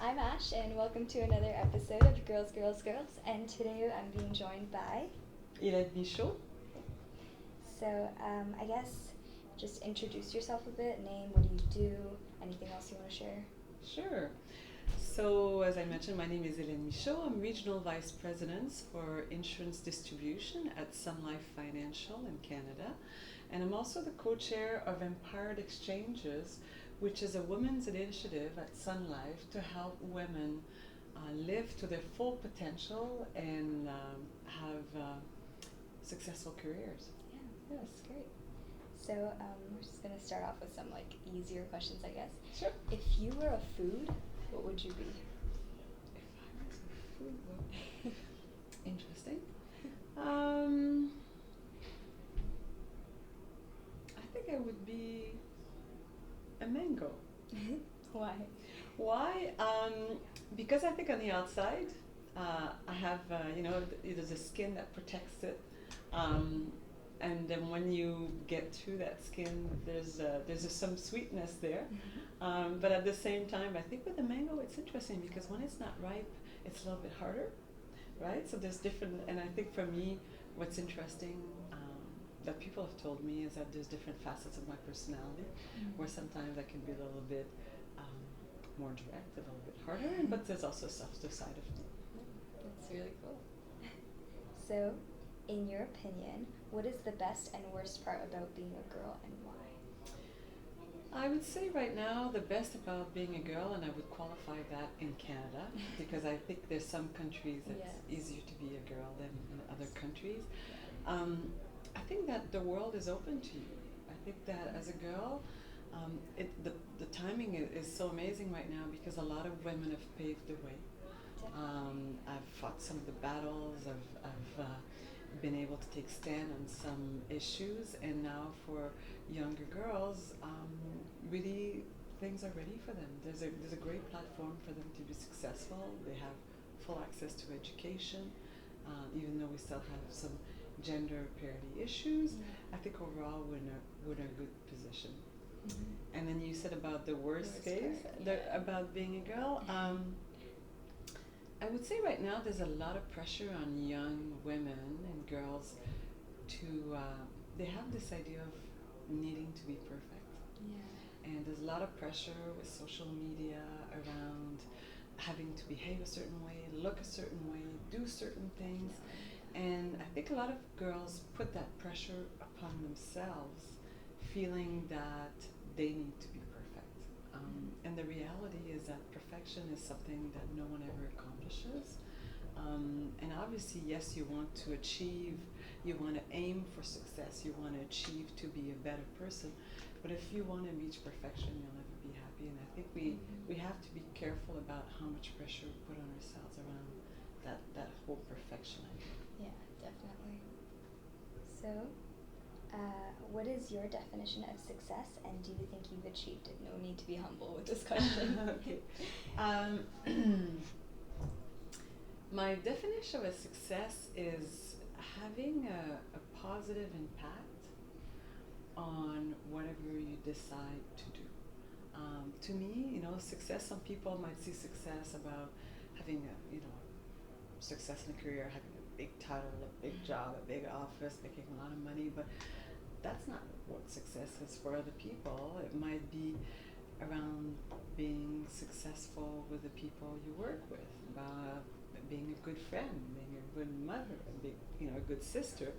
I'm Ash, and welcome to another episode of Girls, Girls, Girls. And today I'm being joined by. Helene Michaud. So, I guess just introduce yourself a bit. Name, what do you do? Anything else you want to share? Sure. So, as I mentioned, my name is Helene Michaud. I'm Regional Vice President for Insurance Distribution at Sunlife Financial in Canada. And I'm also the co-chair of EmpoweredXchanges, which is a women's initiative at Sunlife to help women live to their full potential and have successful careers. Yeah, that's great. So, we're just going to start off with some easier questions, I guess. Sure. If you were a food, what would you be? If I was a food, well, interesting. I think I would be a mango. Why? Why? Because I think on the outside, I have there's a skin that protects it, and then when you get through that skin, there's some sweetness there. But at the same time, I think with the mango, it's interesting because when it's not ripe, it's a little bit harder, right? So there's different, and I think for me, what's interesting that people have told me is that there's different facets of my personality, where sometimes I can be a little bit more direct, a little bit harder, but there's also a softer side of me. That's really cool. So, in your opinion, what is the best and worst part about being a girl and why? I would say right now the best about being a girl, and I would qualify that in Canada, because I think there's some countries that's easier to be a girl than in other countries. I think that the world is open to you. I think that as a girl, the timing is so amazing right now because a lot of women have paved the way. I've fought some of the battles, I've been able to take stand on some issues, and now for younger girls, really things are ready for them. There's a great platform for them to be successful. They have full access to education, even though we still have some gender parity issues. I think overall we're in a good position. And then you said about the worst case, about being a girl. I would say right now there's a lot of pressure on young women and girls to, they have this idea of needing to be perfect. And there's a lot of pressure with social media around having to behave a certain way, look a certain way, do certain things. And I think a lot of girls put that pressure upon themselves, feeling that they need to be perfect. And the reality is that perfection is something that no one ever accomplishes. And obviously, yes, you want to achieve, you want to aim for success, you want to achieve to be a better person. But if you want to reach perfection, you'll never be happy. And I think we have to be careful about how much pressure we put on ourselves around that whole perfection idea. Yeah, definitely. So, what is your definition of success, and do you think you've achieved it? No need to be humble with this question. Okay. My definition of success is having a positive impact on whatever you decide to do. To me, success, some people might see success about having success in a career, having a big title, a big job, a big office, making a lot of money, but that's not what success is for other people. It might be around being successful with the people you work with, about being a good friend, being a good mother, a good sister.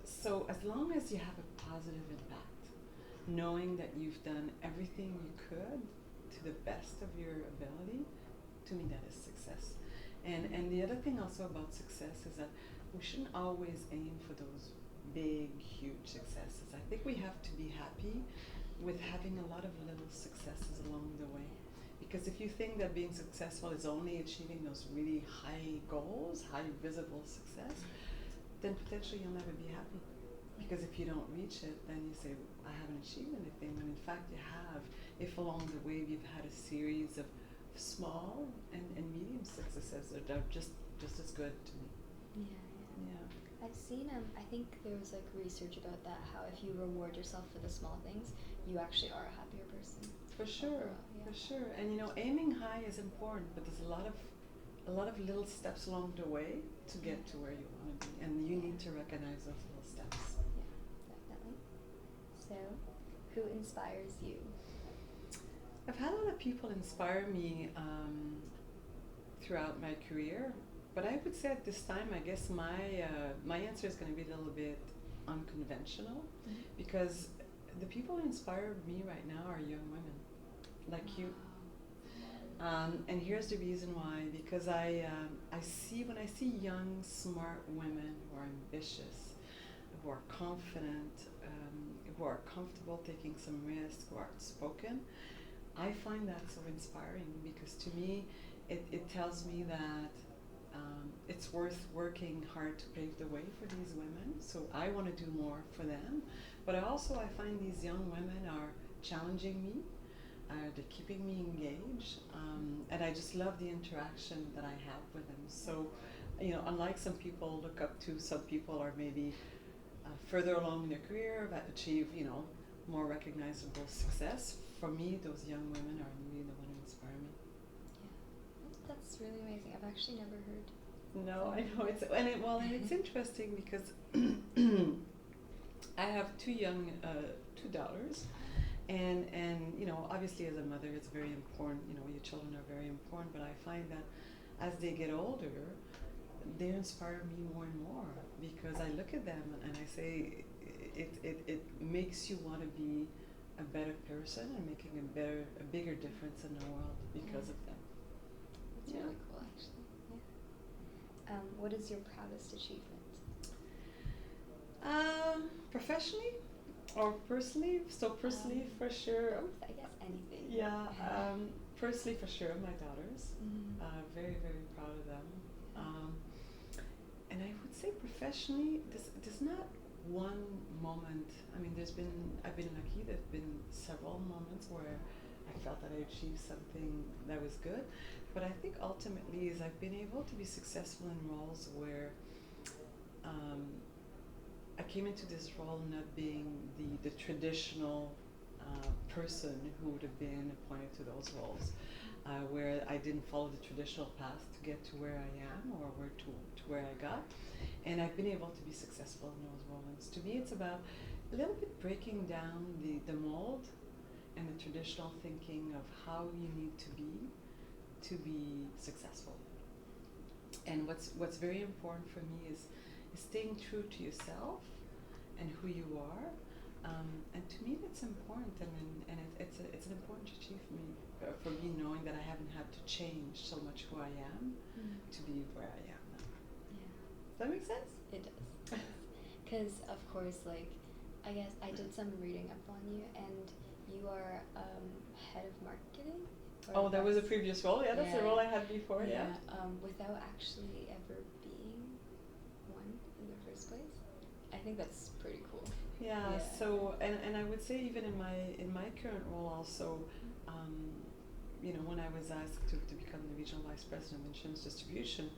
So as long as you have a positive impact, knowing that you've done everything you could to the best of your ability, to me that is success. And the other thing also about success is that we shouldn't always aim for those big, huge successes. I think we have to be happy with having a lot of little successes along the way. Because if you think that being successful is only achieving those really high goals, high visible success, then potentially you'll never be happy. Because if you don't reach it, then you say, I haven't achieved anything. When in fact you have, if along the way you've had a series of small and medium successes that are just as good to me. Yeah. I've seen, I think there was research about that, how if you reward yourself for the small things, you actually are a happier person. For sure, for sure. And you know, aiming high is important, but there's a lot of little steps along the way to get to where you want to be, and you need to recognize those little steps. Yeah, definitely. So, who inspires you? I've had a lot of people inspire me throughout my career, but I would say at this time, I guess my answer is going to be a little bit unconventional, because the people who inspire me right now are young women, like you. And here's the reason why: because when I see young, smart women who are ambitious, who are confident, who are comfortable taking some risk, who are outspoken, I find that so inspiring, because to me, it tells me that it's worth working hard to pave the way for these women. So I want to do more for them, but I find these young women are challenging me. They're keeping me engaged, and I just love the interaction that I have with them. So, you know, unlike some people look up to, some people are maybe further along in their career that achieve, you know, more recognizable success. For me, those young women are really the one who inspire me. Yeah, that's really amazing. I've actually never heard. No, I know it's interesting because I have two daughters. And you know, obviously as a mother, it's very important. You know, your children are very important. But I find that as they get older, they inspire me more and more, because I look at them and I say, it makes you want to be a better person and making a bigger difference in the world because of them. That's really cool, actually. Yeah. What is your proudest achievement? Professionally? Or personally? So personally, for sure. Both, I guess anything. Yeah. Personally, for sure, my daughters. Very, very proud of them. And I would say professionally, there's not one moment. I mean, I've been lucky. There've been several moments where I felt that I achieved something that was good. But I think ultimately is I've been able to be successful in roles where I came into this role not being the traditional person who would have been appointed to those roles, where I didn't follow the traditional path to get to where I am or to where I got. And I've been able to be successful in those roles. To me, it's about a little bit breaking down the mold and the traditional thinking of how you need to be successful. And what's very important for me is staying true to yourself and who you are, and to me that's important, and it's an important achievement for me, knowing that I haven't had to change so much who I am to be where I am now. Yeah. Does that make sense? It does. Because of course, like, I guess I did some reading up on you, and you are head of marketing. Oh, that was a previous role. Yeah, that's the role I had before. Yeah. Without actually ever being one in the first place. I think that's pretty cool. Yeah. So, and I would say even in my current role also, you know, when I was asked to become the regional vice president of insurance distribution,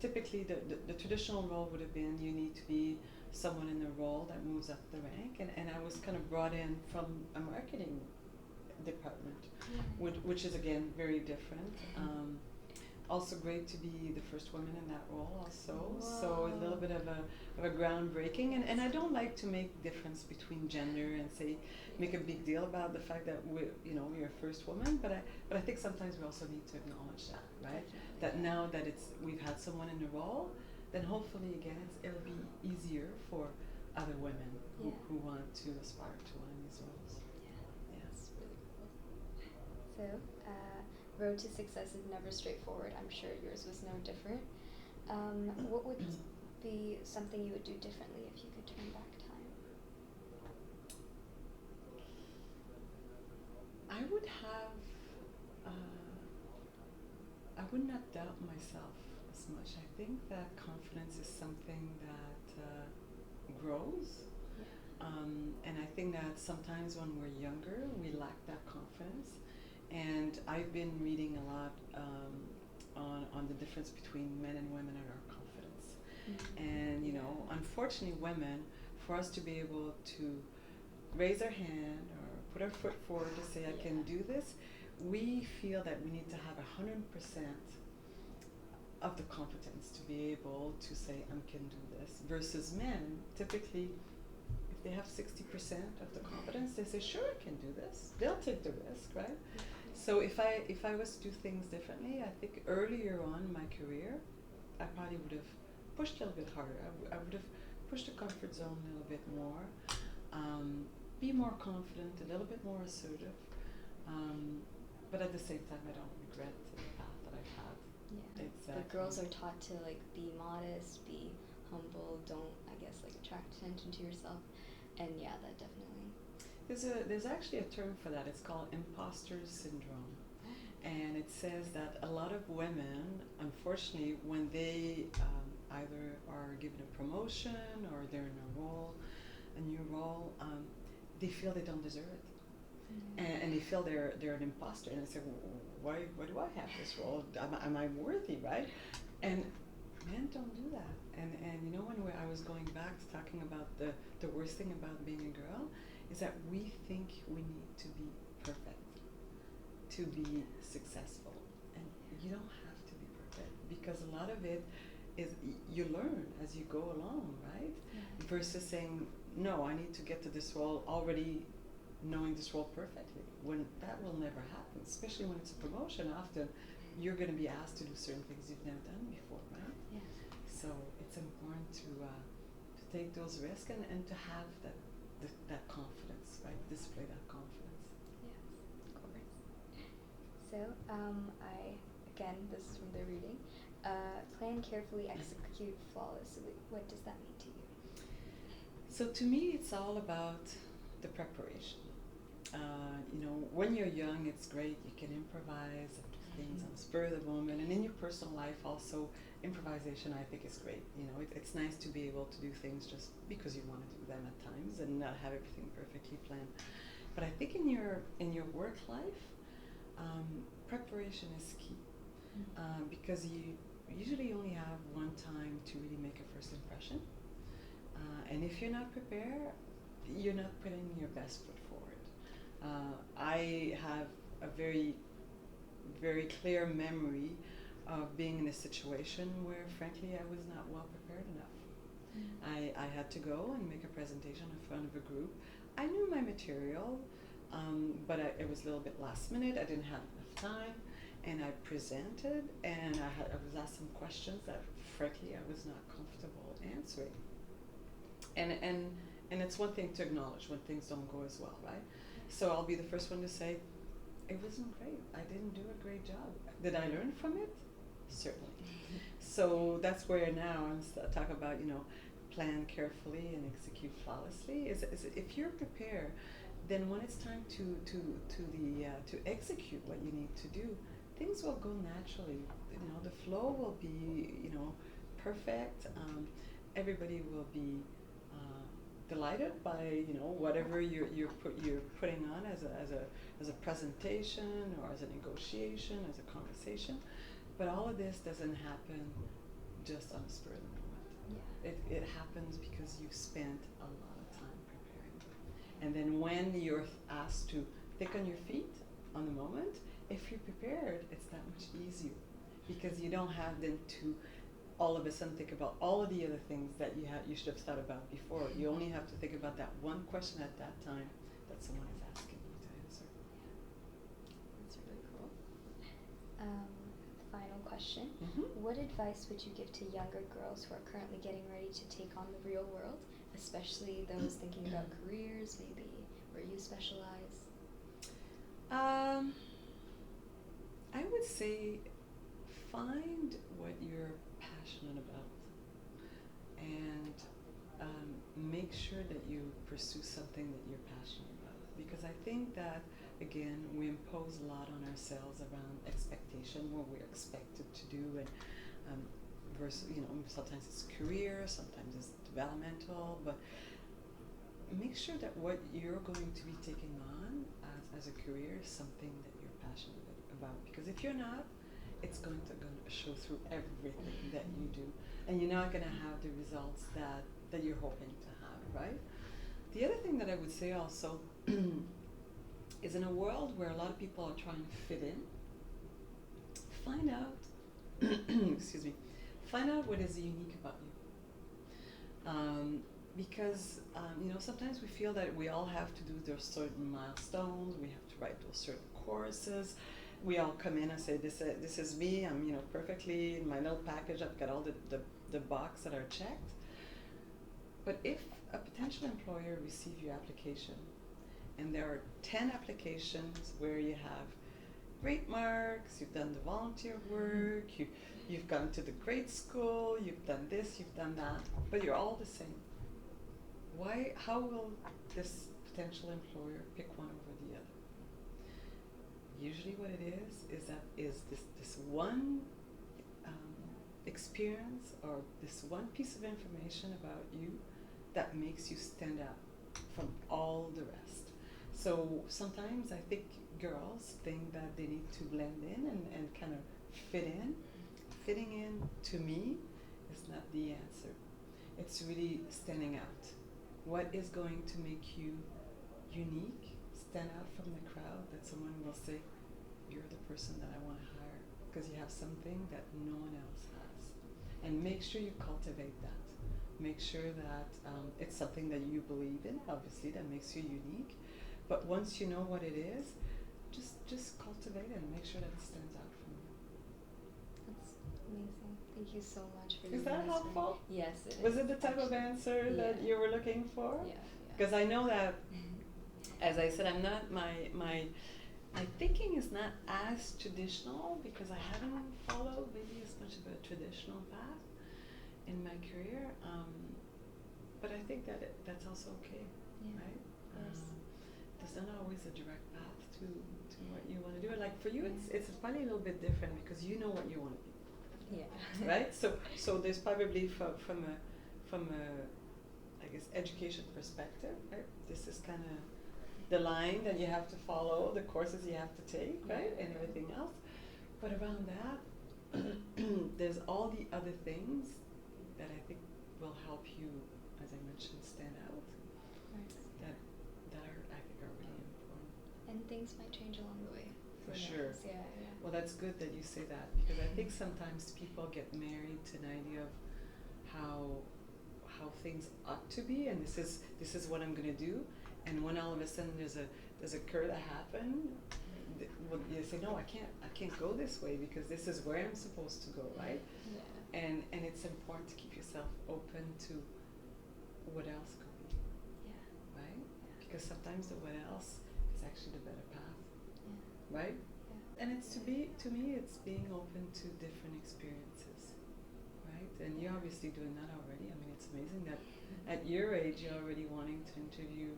typically the traditional role would have been you need to be someone in the role that moves up the rank, and I was kind of brought in from a marketing department, which is again very different. Also great to be the first woman in that role also. Wow. So a little bit of a groundbreaking, and I don't like to make difference between gender and make a big deal about the fact that we're a first woman, but I think sometimes we also need to acknowledge that, right? That now that we've had someone in the role, then hopefully again it'll be easier for other women who want to aspire to one of these roles. Yeah, that's really cool. So, road to success is never straightforward. I'm sure yours was no different. What would be something you would do differently if you could turn back time? I would not doubt myself as much. I think that confidence is something that grows. And I think that sometimes when we're younger, we lack that confidence. And I've been reading a lot on the difference between men and women and our confidence. And unfortunately, women, for us to be able to raise our hand or put our foot forward to say, I can do this, we feel that we need to have 100% of the competence to be able to say, I can do this. Versus men, typically, if they have 60% of the competence, they say, sure, I can do this. They'll take the risk, right? So if I was to do things differently, I think earlier on in my career, I probably would have pushed a little bit harder. I would have pushed the comfort zone a little bit more, be more confident, a little bit more assertive. But at the same time, I don't regret the path that I've had. Yeah. It's, the girls are taught to like be modest, be humble, don't, I guess, like attract attention to yourself. And yeah, that definitely. There's actually a term for that. It's called imposter syndrome. And it says that a lot of women, unfortunately, when they either are given a promotion or they're in a new role, they feel they don't deserve it. And they feel they're an imposter, and they say, why do I have this role? Am I worthy, right? And men don't do that. And you know, when I was going back to talking about the worst thing about being a girl is that we think we need to be perfect to be successful, and you don't have to be perfect, because a lot of it is you learn as you go along, right? Versus saying, no, I need to get to this role already knowing this role perfectly, when that will never happen, especially when it's a promotion. Often you're going to be asked to do certain things you've never done before, right? Yeah. So it's important to take those risks and to have that confidence, right? Display that confidence. Yes, of course. So again, this is from the reading. Plan carefully, execute flawlessly. What does that mean to you? So to me, it's all about the preparation. You know, when you're young, it's great. You can improvise and do things on the spur of the moment. And in your personal life, also, improvisation, I think, is great. You know, it's nice to be able to do things just because you want to do them at times and not have everything perfectly planned. But I think in your work life, preparation is key, because you usually only have one time to really make a first impression. And if you're not prepared, you're not putting your best foot forward. I have a very, very clear memory of being in a situation where, frankly, I was not well prepared enough. I had to go and make a presentation in front of a group. I knew my material, but it was a little bit last minute. I didn't have enough time, and I presented, and I was asked some questions that, frankly, I was not comfortable answering. And it's one thing to acknowledge when things don't go as well, right? So I'll be the first one to say, it wasn't great. I didn't do a great job. Did I learn from it? Certainly. So that's where now I'm talking about, you know, plan carefully and execute flawlessly. Is if you're prepared, then when it's time to execute what you need to do, things will go naturally. You know, the flow will be, you know, perfect. Everybody will be delighted by, you know, whatever you're putting on as a presentation or as a negotiation, as a conversation. But all of this doesn't happen just on the spur of the moment. Yeah. It happens because you spent a lot of time preparing. And then when you're asked to think on your feet on the moment, if you're prepared, it's that much easier, because you don't have then to all of a sudden think about all of the other things that you should have thought about before. You only have to think about that one question at that time that someone is asking you to answer. That's really cool. Final question. What advice would you give to younger girls who are currently getting ready to take on the real world, especially those thinking about careers, maybe where you specialize? I would say find what you're passionate about, and make sure that you pursue something that you're passionate about, because I think that, again, we impose a lot on ourselves around expectation, what we're expected to do, and versus, you know, sometimes it's career, sometimes it's developmental, but make sure that what you're going to be taking on as a career is something that you're passionate about, because if you're not, it's going to show through everything that you do, and you're not going to have the results that you're hoping to have, right? The other thing that I would say also is in a world where a lot of people are trying to fit in, find out, excuse me, find out what is unique about you. Because sometimes we feel that we all have to do those certain milestones, we have to write those certain courses. We all come in and say, this is me, I'm perfectly in my little package, I've got all the boxes that are checked. But if a potential employer receives your application, and there are 10 applications where you have great marks, you've done the volunteer work, you've gone to the great school, you've done this, you've done that, but you're all the same. How will this potential employer pick one over the other? Usually what it is this one experience or this one piece of information about you that makes you stand out from all the rest. So sometimes I think girls think that they need to blend in and kind of fit in. Fitting in, to me, is not the answer. It's really standing out. What is going to make you unique, stand out from the crowd, that someone will say, you're the person that I want to hire, because you have something that no one else has. And make sure you cultivate that. Make sure that it's something that you believe in, obviously, that makes you unique. But once you know what it is, just cultivate it and make sure that it stands out from you. That's amazing. Thank you so much for Is that helpful? Yes, it is. Was it the type of answer that you were looking for? Yeah. Because I know that, as I said, I'm not my thinking is not as traditional, because I haven't followed maybe as much of a traditional path in my career. But I think that that's also okay, right? Yes. There's not always a direct path to what you want to do. Like for you, it's probably a little bit different because you know what you want to be. Yeah. Right. So there's probably from a I guess education perspective, right? This is kind of the line that you have to follow, the courses you have to take, right, and everything else. But around that, there's all the other things that I think will help you, as I mentioned, stand out. Right. That I think are really important. And things might change along the way. For sure. Yeah. Well, that's good that you say that, because I think sometimes people get married to an idea of how things ought to be, and this is what I'm going to do, and when all of a sudden there's a curve that happen, you say, no, I can't go this way because this is where I'm supposed to go, right? Yeah. And it's important to keep yourself open to what else could be. Yeah. Right? Yeah. Because sometimes the what else is actually the better path. Yeah. Right? Yeah. And it's to me it's being open to different experiences. Right? And you're obviously doing that already. I mean, it's amazing that at your age you're already wanting to interview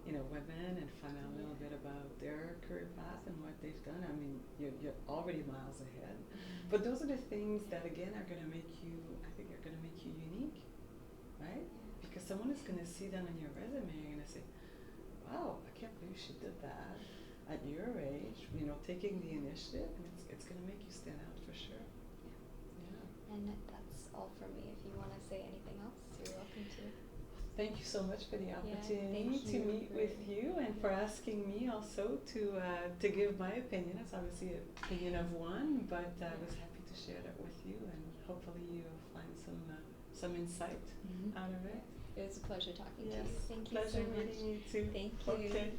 women and find out a little bit about their career path and what they've done. I mean, you're already miles ahead. Mm-hmm. But those are the things that, again, are going to make you, I think are going to make you unique, right? Yeah. Because someone is going to see that on your resume and you're going to say, wow, I can't believe she did that at your age, taking the initiative, and it's going to make you stand out for sure. Yeah. And that's all for me. If you want to say anything else, you're welcome to. Thank you so much for the opportunity to you meet with you, and for asking me also to give my opinion. It's obviously an opinion of one, but I was happy to share that with you, and hopefully you'll find some insight out of it. It was a pleasure talking to Yes, you. Thank you pleasure so much. meeting you too. Thank you. Okay.